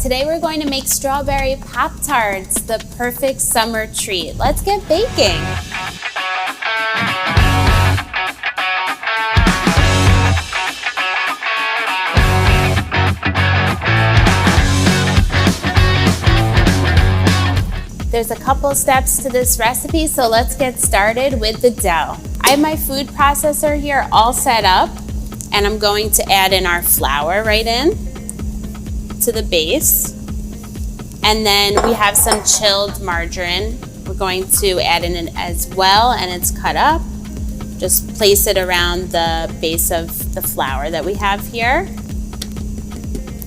Today we're going to make strawberry Pop Tarts, the perfect summer treat. Let's get baking. There's a couple steps to this recipe, so let's get started with the dough. I have my food processor here all set up, and I'm going to add in our flour right in to the base. And then we have some chilled margarine. We're going to add in it as well, and it's cut up. Just place it around the base of the flour that we have here.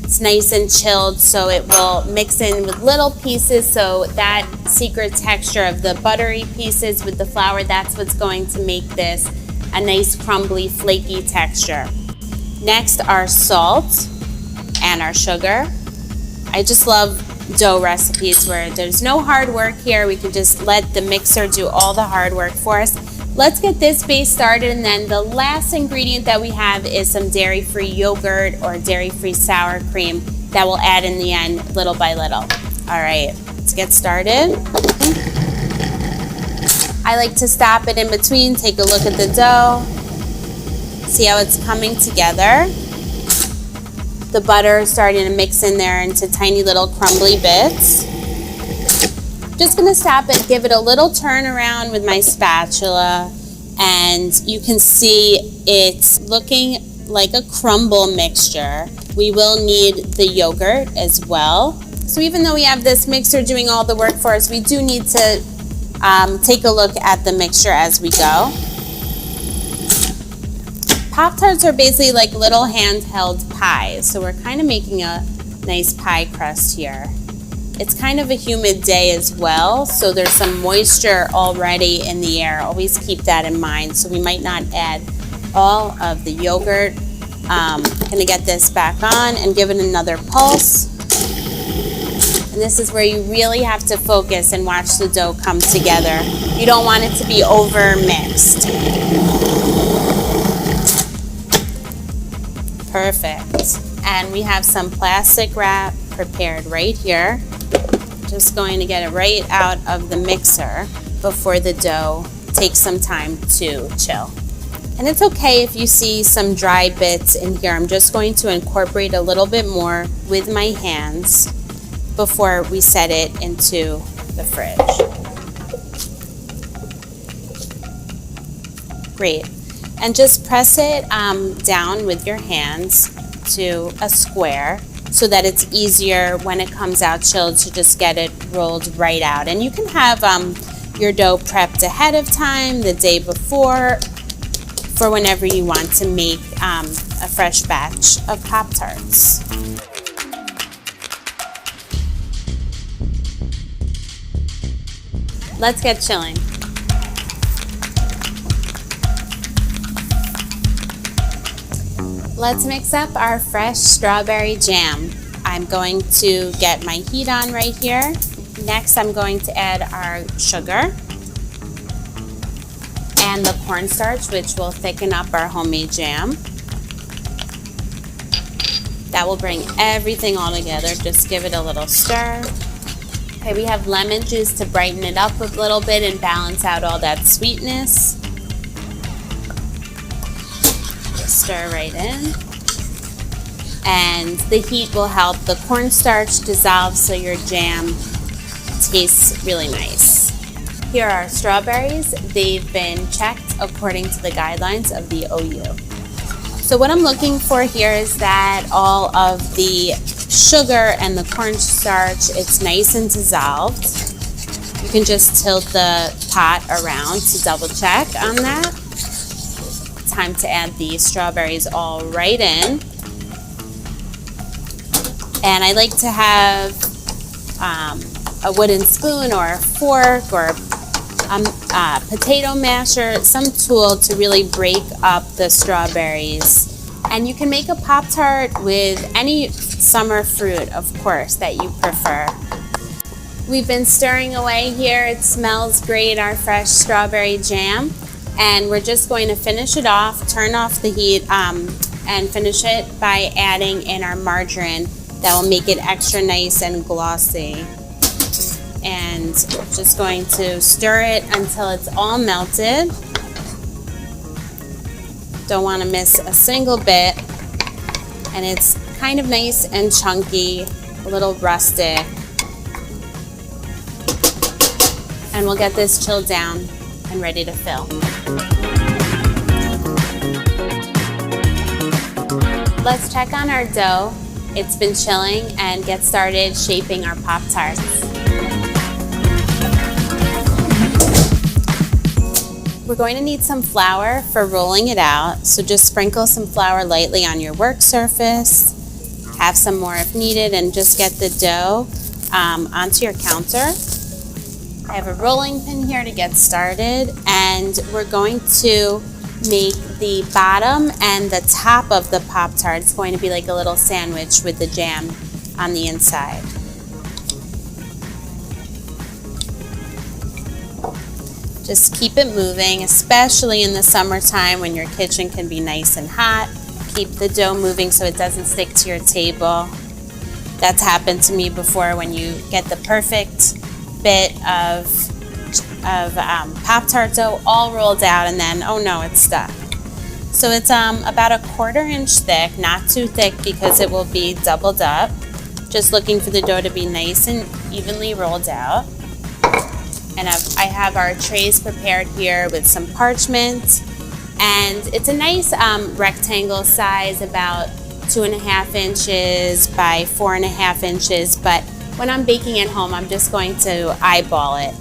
It's nice and chilled, so it will mix in with little pieces, so that secret texture of the buttery pieces with the flour, that's what's going to make this a nice crumbly, flaky texture. Next, our salt and our sugar. I just love dough recipes where there's no hard work here. We can just let the mixer do all the hard work for us. Let's get this base started, and then the last ingredient that we have is some dairy-free yogurt or dairy-free sour cream that we'll add in the end little by little. All right, let's get started. I like to stop it in between, take a look at the dough, see how it's coming together. The butter is starting to mix in there into tiny little crumbly bits. Just gonna stop it, give it a little turn around with my spatula, and you can see it's looking like a crumble mixture. We will need the yogurt as well. So even though we have this mixer doing all the work for us, we do need to take a look at the mixture as we go. Pop Tarts are basically like little handheld pies, so we're kind of making a nice pie crust here. It's kind of a humid day as well, so there's some moisture already in the air. Always keep that in mind. So we might not add all of the yogurt. Gonna get this back on and give it another pulse. And this is where you really have to focus and watch the dough come together. You don't want it to be over mixed. Perfect. And we have some plastic wrap prepared right here. Just going to get it right out of the mixer before the dough takes some time to chill. And it's okay if you see some dry bits in here. I'm just going to incorporate a little bit more with my hands before we set it into the fridge. Great. And just press it down with your hands to a square, so that it's easier when it comes out chilled to just get it rolled right out. And you can have your dough prepped ahead of time, the day before, for whenever you want to make a fresh batch of Pop Tarts. Let's get chilling. Let's mix up our fresh strawberry jam. I'm going to get my heat on right here. Next, I'm going to add our sugar and the cornstarch, which will thicken up our homemade jam. That will bring everything all together. Just give it a little stir. Okay, we have lemon juice to brighten it up a little bit and balance out all that sweetness. Stir right in, and the heat will help the cornstarch dissolve so your jam tastes really nice. Here are our strawberries. They've been checked according to the guidelines of the OU. So what I'm looking for here is that all of the sugar and the cornstarch, it's nice and dissolved. You can just tilt the pot around to double check on that. Time to add the strawberries all right in. And I like to have a wooden spoon or a fork or a potato masher, some tool to really break up the strawberries. And you can make a Pop Tart with any summer fruit, of course, that you prefer. We've been stirring away here. It smells great, our fresh strawberry jam. And we're just going to finish it off, turn off the heat, and finish it by adding in our margarine That will make it extra nice and glossy. And just going to stir it until it's all melted. Don't want to miss a single bit. And it's kind of nice and chunky, a little rustic. And we'll get this chilled down and ready to fill. Let's check on our dough. It's been chilling and get started shaping our Pop Tarts. We're going to need some flour for rolling it out, so just sprinkle some flour lightly on your work surface, have some more if needed, and just get the dough onto your counter. I have a rolling pin here to get started, and we're going to make the bottom and the top of the Pop Tart. It's going to be like a little sandwich with the jam on the inside. Just keep it moving, especially in the summertime when your kitchen can be nice and hot. Keep the dough moving so it doesn't stick to your table. That's happened to me before when you get the perfect bit of Pop Tart dough all rolled out and then, oh no, it's stuck. So it's about a 1/4 inch thick, not too thick because it will be doubled up. Just looking for the dough to be nice and evenly rolled out. And I have our trays prepared here with some parchment. And it's a nice rectangle size, about 2.5 inches by 4.5 inches. But when I'm baking at home, I'm just going to eyeball it.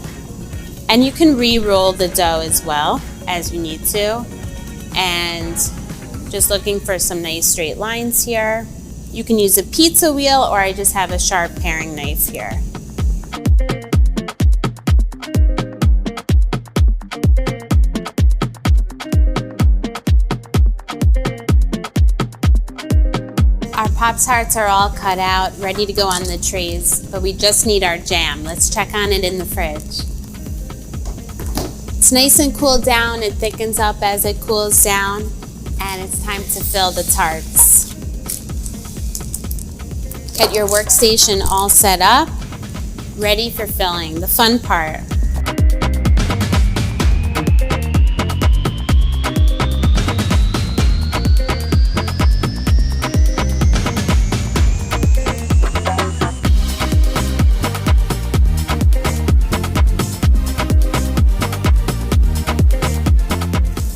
And you can re-roll the dough as well as you need to. And just looking for some nice straight lines here. You can use a pizza wheel, or I just have a sharp paring knife here. Our Pop Tarts are all cut out, ready to go on the trays, but we just need our jam. Let's check on it in the fridge. It's nice and cooled down. It thickens up as it cools down, and it's time to fill the tarts. Get your workstation all set up, ready for filling, the fun part.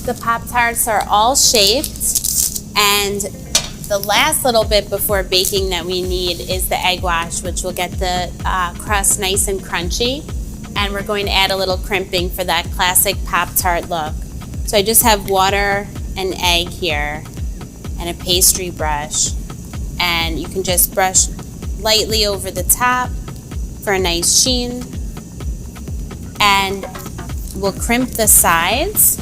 The Pop Tarts are all shaped, and the last little bit before baking that we need is the egg wash, which will get the crust nice and crunchy. And we're going to add a little crimping for that classic Pop Tart look. So I just have water and egg here and a pastry brush. And you can just brush lightly over the top for a nice sheen. And we'll crimp the sides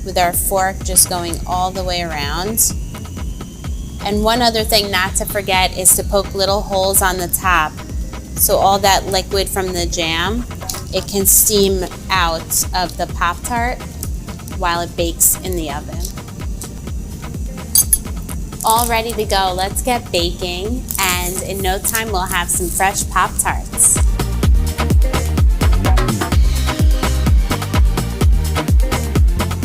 with our fork, just going all the way around. And one other thing not to forget is to poke little holes on the top, so all that liquid from the jam, it can steam out of the Pop Tart while it bakes in the oven. All ready to go. Let's get baking, and in no time we'll have some fresh Pop Tarts.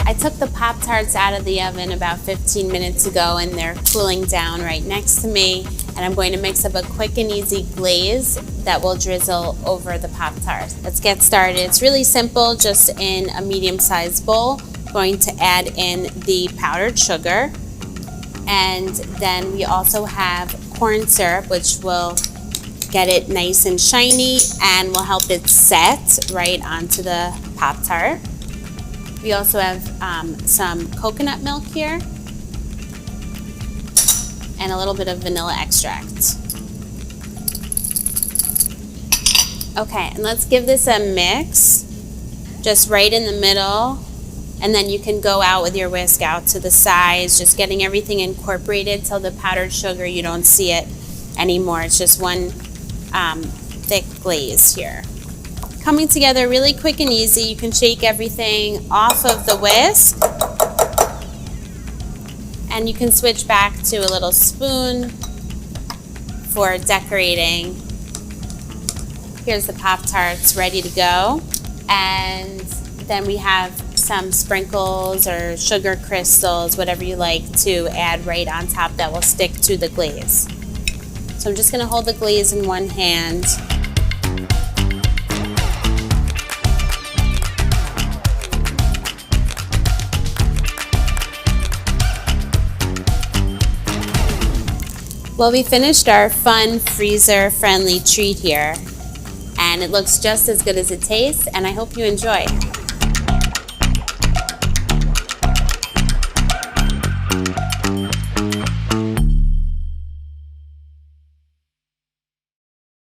I took the Pop Tarts out of the oven about 15 minutes ago, and they're cooling down right next to me. And I'm going to mix up a quick and easy glaze that will drizzle over the Pop Tart. Let's get started. It's really simple, just in a medium-sized bowl. Going to add in the powdered sugar. And then we also have corn syrup, which will get it nice and shiny and will help it set right onto the Pop Tart. We also have some coconut milk here and a little bit of vanilla extract. Okay, and let's give this a mix, just right in the middle, and then you can go out with your whisk out to the sides, just getting everything incorporated till the powdered sugar, you don't see it anymore. It's just one thick glaze here. Coming together really quick and easy. You can shake everything off of the whisk, and you can switch back to a little spoon for decorating. Here's the Pop Tarts ready to go. And then we have some sprinkles or sugar crystals, whatever you like, to add right on top that will stick to the glaze. So I'm just gonna hold the glaze in one hand. Well, we finished our fun freezer-friendly treat here, and it looks just as good as it tastes, and I hope you enjoy.